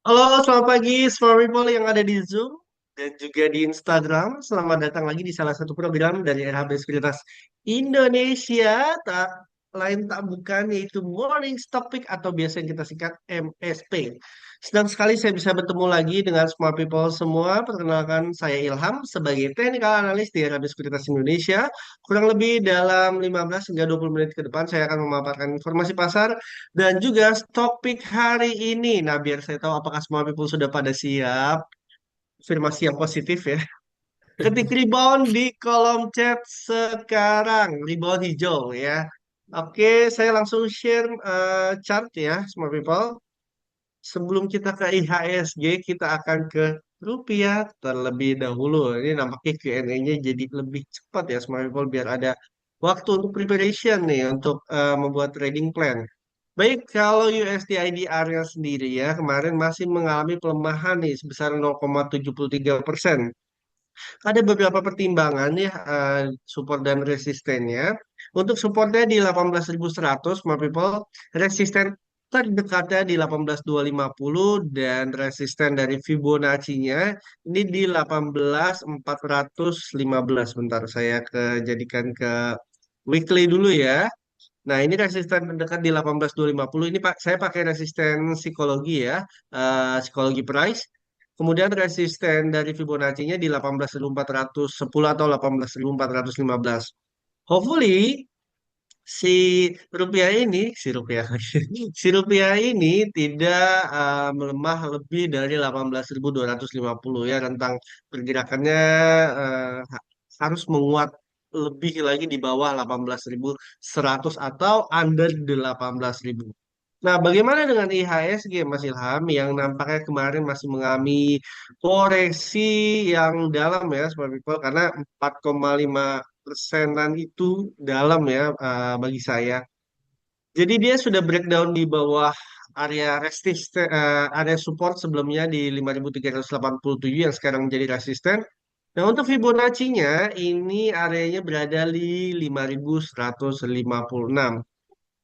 Halo, selamat pagi semua people yang ada di Zoom dan juga di Instagram. Selamat datang lagi di salah satu program dari RHB Sekuritas Indonesia. Tak lain tak bukan yaitu Morning Topic atau biasa yang kita singkat MSP. Senang sekali saya bisa bertemu lagi dengan semua people semua. Perkenalkan saya Ilham sebagai Technical Analyst di RHB Sekuritas Indonesia. Kurang lebih dalam 15 hingga 20 menit ke depan saya akan memaparkan informasi pasar dan juga topik hari ini. Nah, biar saya tahu apakah semua people sudah pada siap. Afirmasi yang positif ya. Ketik rebound di kolom chat sekarang. Rebound hijau ya. Oke, saya langsung share chart ya, semua people. Sebelum kita ke IHSG, kita akan ke rupiah terlebih dahulu. Ini nampaknya Q&A-nya jadi lebih cepat ya, semua people, biar ada waktu untuk preparation nih, untuk membuat trading plan. Baik, kalau USD area sendiri ya, kemarin masih mengalami pelemahan nih sebesar 0,73%. Ada beberapa pertimbangan ya, support dan resistennya. Untuk supportnya di 18.100, my people, resisten terdekatnya di 18.250 dan resisten dari Fibonacci-nya ini di 18.415. Bentar, saya jadikan ke weekly dulu ya. Nah, ini resisten terdekat di 18.250. Ini Pak, saya pakai resisten psikologi ya, psikologi price. Kemudian resisten dari Fibonacci-nya di 18.410 atau 18.415. Hopefully si si rupiah ini tidak melemah lebih dari 18.250 ya, rentang pergerakannya harus menguat lebih lagi di bawah 18.100 atau under 18.000. Nah, bagaimana dengan IHSG Mas Ilham yang nampaknya kemarin masih mengalami koreksi yang dalam ya, Smart People, karena 4,5%-an itu dalam ya, bagi saya. Jadi dia sudah breakdown di bawah area resisten, area support sebelumnya di 5.387 yang sekarang menjadi resisten. Nah, untuk Fibonacci-nya ini areanya berada di 5.156.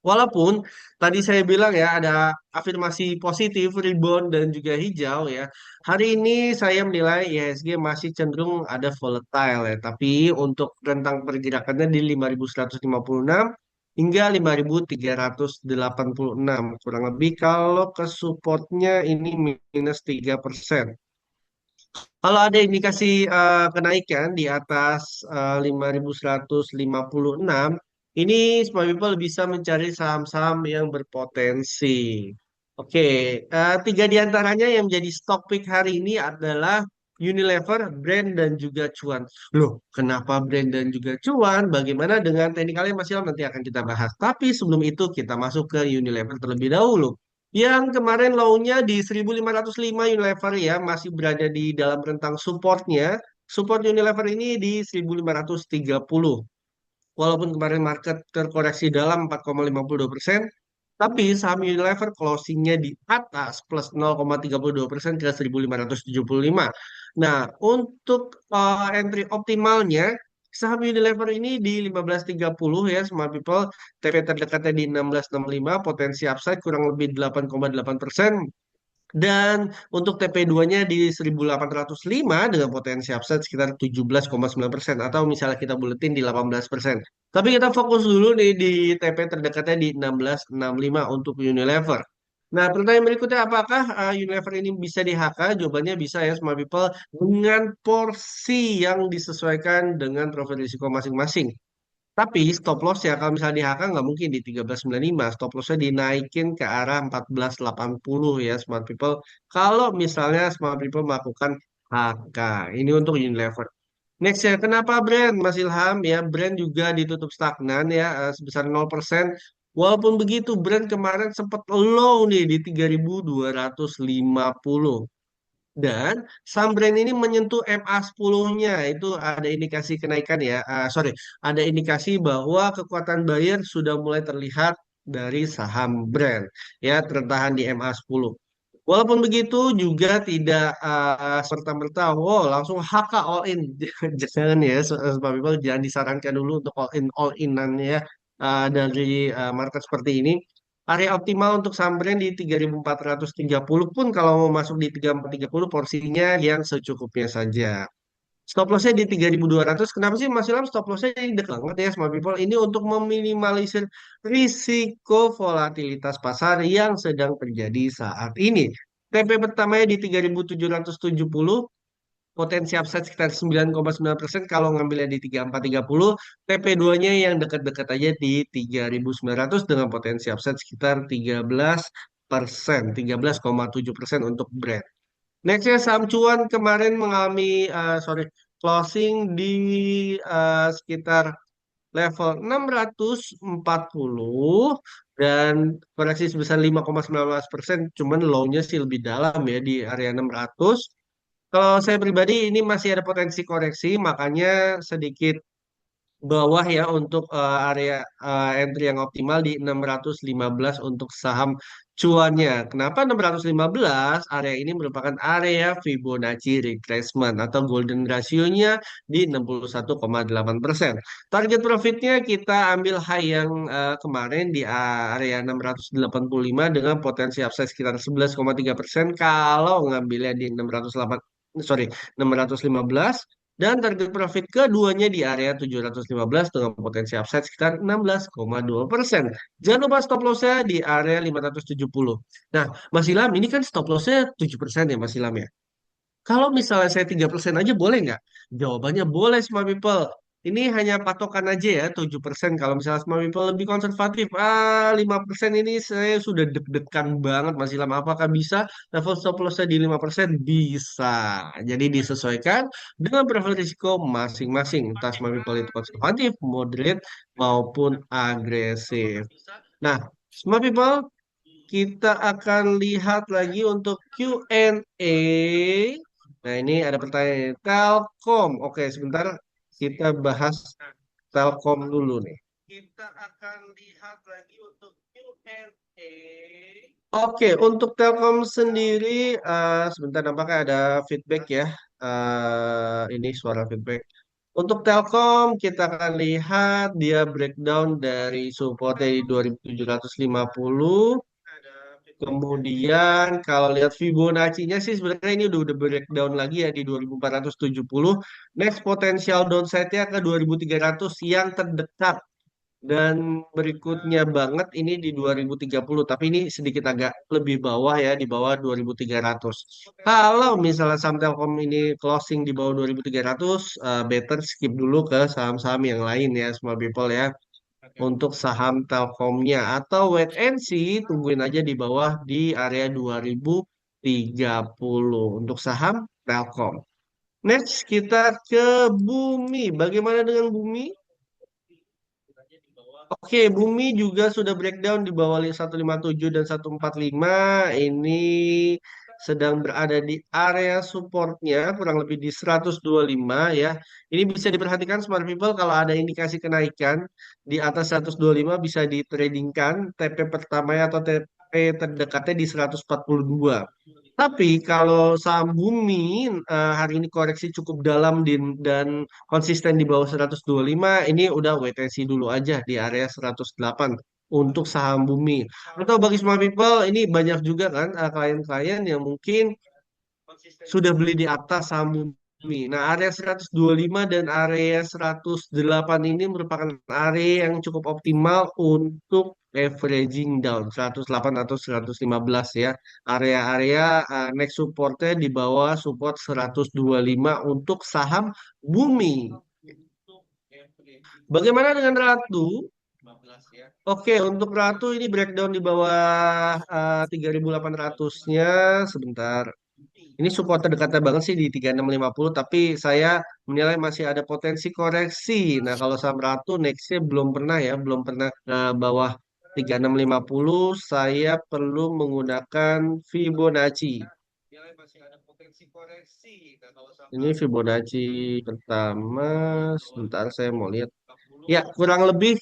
Walaupun tadi saya bilang ya ada afirmasi positif, rebound dan juga hijau ya. Hari ini saya menilai IHSG masih cenderung ada volatile ya. Tapi untuk rentang pergerakannya di 5.156 hingga 5.386. Kurang lebih kalau ke supportnya ini minus 3%. Kalau ada indikasi kenaikan di atas 5.156, ini small people bisa mencari saham-saham yang berpotensi. Oke, tiga di antaranya yang menjadi stock pick hari ini adalah Unilever, Brand, dan juga Cuan. Loh, kenapa Brand dan juga Cuan? Bagaimana dengan teknikalnya masih lama nanti akan kita bahas. Tapi sebelum itu kita masuk ke Unilever terlebih dahulu. Yang kemarin low-nya di 1.505 Unilever ya, masih berada di dalam rentang supportnya. Support Unilever ini di 1.530. Walaupun kemarin market terkoreksi dalam 4,52%, tapi saham Unilever closingnya di atas plus 0,32% ke 1.575. Nah, untuk entry optimalnya, saham Unilever ini di 15.30 ya, smart people. TP terdekatnya di 16.65, potensi upside kurang lebih 8,8%. Dan untuk TP2-nya di 1.805 dengan potensi upside sekitar 17,9%. Atau misalnya kita buletin di 18%. Tapi kita fokus dulu nih di TP terdekatnya di 16.65 untuk Unilever. Nah, pertanyaan berikutnya, apakah Unilever ini bisa di HK? Jawabannya bisa ya, smart people, dengan porsi yang disesuaikan dengan profil risiko masing-masing. Tapi stop loss ya kalau misalnya di HK nggak mungkin di 1395. Stop lossnya dinaikin ke arah 1480 ya, smart people. Kalau misalnya smart people melakukan HK. Ini untuk Unilever. Next ya, kenapa brand Mas Ilham ya? Brand juga ditutup stagnan ya, sebesar 0%. Walaupun begitu, brand kemarin sempat low nih di 3.250. Dan saham brand ini menyentuh MA10-nya, itu ada indikasi kenaikan ya. Sorry, ada indikasi bahwa kekuatan buyer sudah mulai terlihat dari saham brand ya, tertahan di MA10. Walaupun begitu juga tidak serta-merta wow langsung HK all in. Jangan ya, sebab itu jangan disarankan dulu untuk all inan ya, dari market seperti ini. area optimal untuk saham brand di 3.430 pun kalau mau masuk di 3.430 porsinya yang secukupnya saja. Stop lossnya di 3.200. Kenapa sih Mas Ilham stop lossnya ini dekat banget ya Smart People? Ini untuk meminimalisir risiko volatilitas pasar yang sedang terjadi saat ini. TP pertamanya di 3.770, potensi upside sekitar 9,9% kalau ngambilnya di 3.430. TP2-nya yang dekat-dekat aja di 3.900 dengan potensi upside sekitar 13%, 13,7% untuk Brent. Nextnya saham cuan kemarin mengalami closing di sekitar level 640 dan koreksi sebesar 5,19%. Cuman low-nya sih lebih dalam ya di area 600. Kalau saya pribadi ini masih ada potensi koreksi, makanya sedikit bawah ya untuk area entry yang optimal di 615 untuk saham cuannya. Kenapa 615? Area ini merupakan area Fibonacci retracement atau golden ratio-nya di 61,8%. Target profitnya kita ambil high yang kemarin di area 685 dengan potensi upside sekitar 11,3% kalau ngambilnya di 608, sorry, 615. Dan target profit keduanya di area 715 dengan potensi upside sekitar 16,2%. Jangan lupa stop loss-nya di area 570. Nah, Mas Ilham, ini kan stop loss-nya 7% ya Mas Ilham ya? Kalau misalnya saya 3% aja boleh nggak? Jawabannya boleh Smart People. Ini hanya patokan aja ya 7%. Kalau misalnya Smart People lebih konservatif, 5% ini saya sudah deg-degan banget Mas Ilham. Apakah bisa level stop loss-nya di 5%? Bisa. Jadi disesuaikan dengan profil risiko masing-masing. Entah Smart People itu konservatif, moderate, maupun agresif. Nah, Smart People, kita akan lihat lagi untuk Q&A. Nah, ini ada pertanyaan Telkom. Oke, sebentar kita bahas Telkom dulu nih. Kita akan lihat lagi untuk Q&A. Oke, untuk Telkom sendiri, sebentar nampaknya ada feedback ya. Ini suara feedback. Untuk Telkom, kita akan lihat dia breakdown dari supportnya di 2750. Kemudian kalau lihat Fibonacci-nya sih sebenarnya ini udah breakdown lagi ya di 2470. Next potensial downside-nya ke 2300 yang terdekat. Dan berikutnya banget ini di 2030. Tapi ini sedikit agak lebih bawah ya, di bawah 2300. Kalau misalnya saham Telkom ini closing di bawah 2300, better skip dulu ke saham-saham yang lain ya, small people ya untuk saham Telkomnya atau wait and see tungguin aja di bawah di area 2030 untuk saham Telkom. Next kita ke Bumi. Bagaimana dengan Bumi? Oke, Bumi juga sudah breakdown di bawah 157 dan 145. Ini sedang berada di area supportnya kurang lebih di 125 ya. Ini bisa diperhatikan smart people kalau ada indikasi kenaikan di atas 125 bisa ditradingkan TP pertamanya atau TP terdekatnya di 142. Tapi kalau saham Bumi hari ini koreksi cukup dalam dan konsisten di bawah 125, ini udah wait and see dulu aja di area 108 untuk saham Bumi. Atau bagi smart people, ini banyak juga kan klien-klien yang mungkin sudah beli di atas saham Bumi. Nah, area 125 dan area 108 ini merupakan area yang cukup optimal untuk averaging down 108 atau 115 ya. Area-area next supportnya di bawah support 125 untuk saham Bumi. Bagaimana dengan Ratu? Oke, untuk Ratu ini breakdown di bawah 3.800-nya sebentar. Ini support terdekatnya banget sih di 3650, tapi saya menilai masih ada potensi koreksi. Nah, kalau saham Ratu nextnya belum pernah ya, belum pernah bawah 3650, saya perlu menggunakan Fibonacci. Ini Fibonacci pertama, sebentar saya mau lihat. Ya, kurang lebih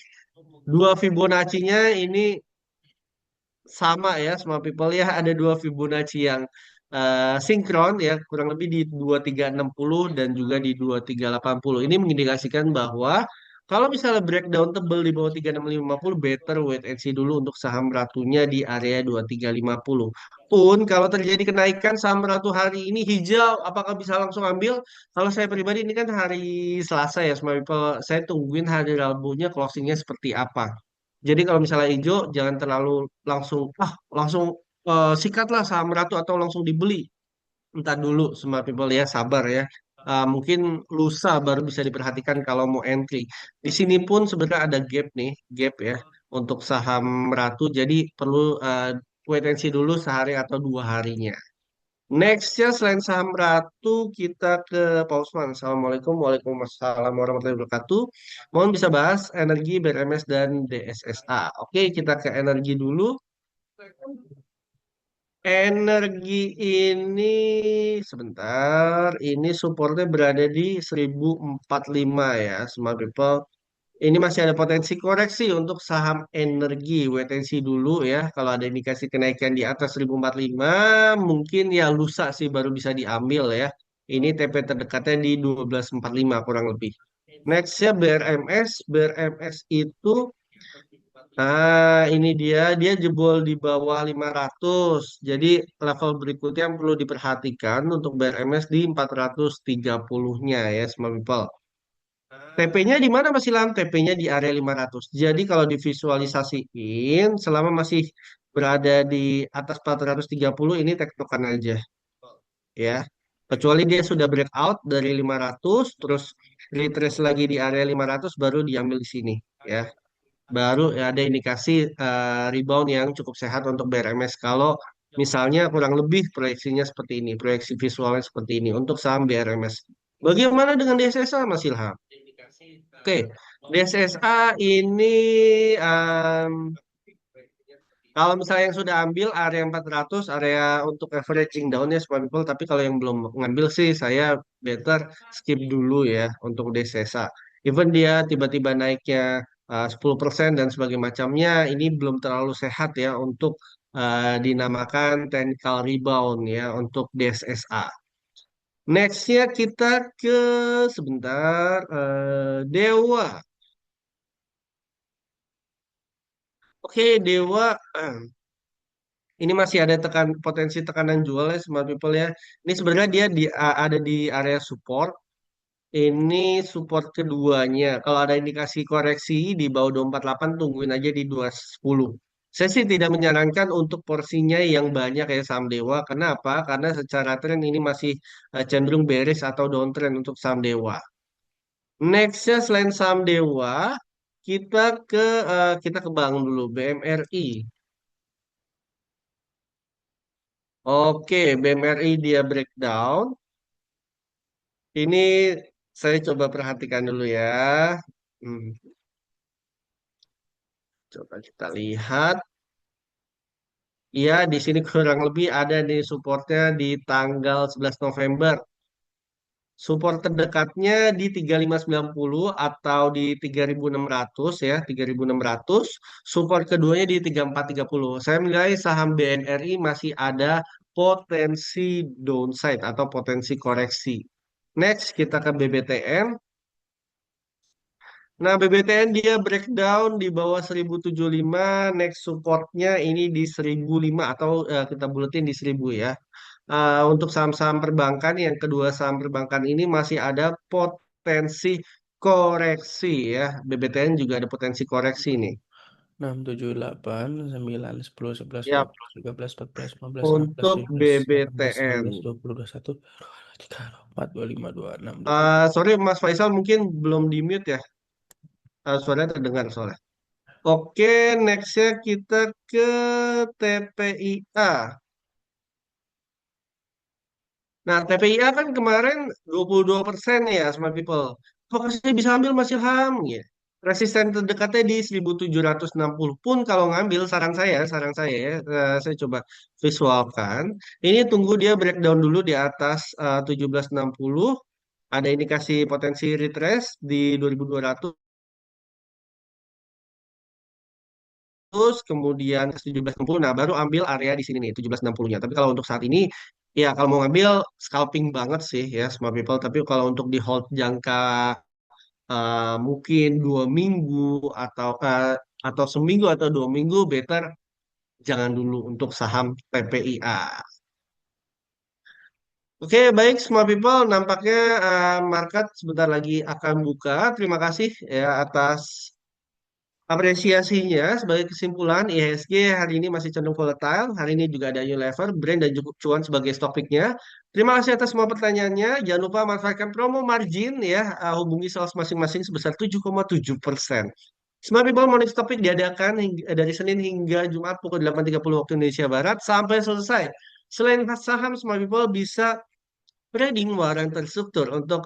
dua Fibonacci-nya ini sama ya semua people ya ada dua Fibonacci yang sinkron ya kurang lebih di 2360 dan juga di 2380. Ini mengindikasikan bahwa Kalau misalnya breakdown tebel di bawah 3650, better wait and see dulu untuk saham ratunya di area 2350. Pun kalau terjadi kenaikan saham ratu hari ini hijau, apakah bisa langsung ambil? Kalau saya pribadi ini kan hari Selasa ya, Smart People. Saya tungguin hari Rabunya closingnya seperti apa. Jadi kalau misalnya hijau, jangan terlalu langsung, langsung sikatlah saham ratu atau langsung dibeli. Entar dulu semua people ya, sabar ya. Mungkin lusa baru bisa diperhatikan kalau mau entry. Di sini pun sebenarnya ada gap nih, gap ya untuk saham Ratu. Jadi perlu wait and see dulu sehari atau 2 harinya. Nextnya selain saham Ratu kita ke Pak Usman. Assalamualaikum, waalaikumsalam warahmatullahi wabarakatuh. Mohon bisa bahas energi BRMS dan DSSA. Oke, kita ke energi dulu. Energi ini sebentar, ini supportnya berada di 1045 ya, smart people. Ini masih ada potensi koreksi untuk saham energi. Wait and see dulu ya. Kalau ada indikasi kenaikan di atas 1045, mungkin ya lusa sih baru bisa diambil ya. Ini TP terdekatnya di 1245 kurang lebih. Nextnya BRMS. BRMS itu ini dia jebol di bawah 500. Jadi level berikutnya yang perlu diperhatikan untuk BRMS di 430-nya ya, small people. TP-nya di mana Mas Ilham? TP-nya di area 500. Jadi kalau divisualisasiin selama masih berada di atas 430 ini tektokan aja ya. Kecuali dia sudah breakout dari 500 terus retrace lagi di area 500 baru diambil di sini ya. Baru ya ada indikasi rebound yang cukup sehat untuk BRMS kalau misalnya kurang lebih proyeksinya seperti ini, proyeksi visualnya seperti ini untuk saham BRMS. Bagaimana dengan DSSA, Mas Ilham? Oke, DSSA ini em, kalau misalnya yang sudah ambil area 400, area untuk averaging down ya smart people, tapi kalau yang belum ngambil sih saya better skip dulu ya untuk DSSA. Even dia tiba-tiba naiknya 10% dan sebagainya macamnya, ini belum terlalu sehat ya untuk dinamakan technical rebound ya untuk DSSA. Nextnya kita ke sebentar Dewa. Oke, Dewa. Ini masih ada potensi tekanan jual ya smart people ya. Ini sebenarnya dia ada di area support. Ini support keduanya. Kalau ada indikasi koreksi di bawah 248 tungguin aja di 210. Saya sih tidak menyarankan untuk porsinya yang banyak ya saham Dewa. Kenapa? Karena secara tren ini masih cenderung bearish atau downtrend untuk saham Dewa. Nextnya selain saham Dewa, kita ke kita ke bank dulu BMRI. Oke, BMRI dia breakdown. Ini saya coba perhatikan dulu ya. Hmm, coba kita lihat. Ya, di sini kurang lebih ada di supportnya di tanggal 11 November. Support terdekatnya di 3590 atau di 3600 ya, 3600. Support keduanya di 3430. Saya menilai saham BNRI masih ada potensi downside atau potensi koreksi. Next, kita ke BBTN. Nah, BBTN dia breakdown di bawah 1075, next supportnya ini di 1005 atau kita buletin di 1000 ya. Untuk saham-saham perbankan, yang kedua saham perbankan ini masih ada potensi koreksi ya. BBTN juga ada potensi koreksi nih. 6, 7, 8, 9, 10, 11, Ya, 12, 13, 14, 15, 16, untuk 17, 18, 19, BBTN. 20, 21, 23, 24, 25, 26, 27. Sorry Mas Faisal mungkin belum di mute ya. Suaranya terdengar soalnya. Oke, nextnya kita ke TPIA. Nah, TPIA kan kemarin 22% ya, Smart People. Apakah saya bisa ambil Mas Ilham? Ya. Resisten terdekatnya di 1760 pun kalau ngambil saran saya ya, saya coba visualkan. Ini tunggu dia breakdown dulu di atas 1760. Ada indikasi potensi retrace di 2200. Terus kemudian ke 1760, nah baru ambil area di sini nih 1760-nya. Tapi kalau untuk saat ini ya kalau mau ngambil scalping banget sih ya smart people. Tapi kalau untuk di hold jangka mungkin 2 minggu atau seminggu atau 2 minggu, better jangan dulu untuk saham PPIA. Oke, baik semua people, nampaknya market sebentar lagi akan buka. Terima kasih ya atas apresiasinya. Sebagai kesimpulan, IHSG hari ini masih cenderung volatile. Hari ini juga ada Unilever, Brand, dan cukup cuan sebagai stock picknya. Terima kasih atas semua pertanyaannya. Jangan lupa manfaatkan promo margin ya. Hubungi sales masing-masing sebesar 7,7%. Smart People Morning Topic diadakan dari Senin hingga Jumat pukul 8.30 waktu Indonesia Barat sampai selesai. Selain saham, Smart People bisa trading waran terstruktur. Untuk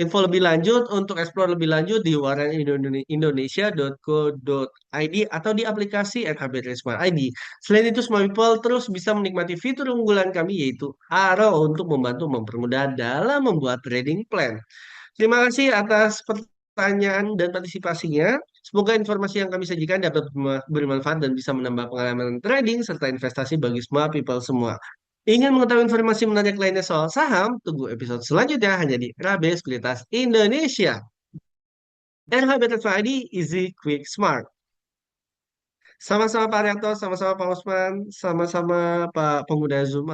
info lebih lanjut, untuk explore lebih lanjut di waranindonesia.co.id atau di aplikasi RHB Smart ID. Selain itu, Smart People terus bisa menikmati fitur unggulan kami yaitu Arrow untuk membantu mempermudah dalam membuat trading plan. Terima kasih atas pertanyaan dan partisipasinya. Semoga informasi yang kami sajikan dapat bermanfaat dan bisa menambah pengalaman trading serta investasi bagi semua people semua. Ingin mengetahui informasi menarik lainnya soal saham? Tunggu episode selanjutnya hanya di Rabe Sekuritas Indonesia. RHB Transfer ID, Easy, Quick, Smart. Sama-sama Pak Arianto, sama-sama Pak Usman, sama-sama Pak Pemuda Zoom.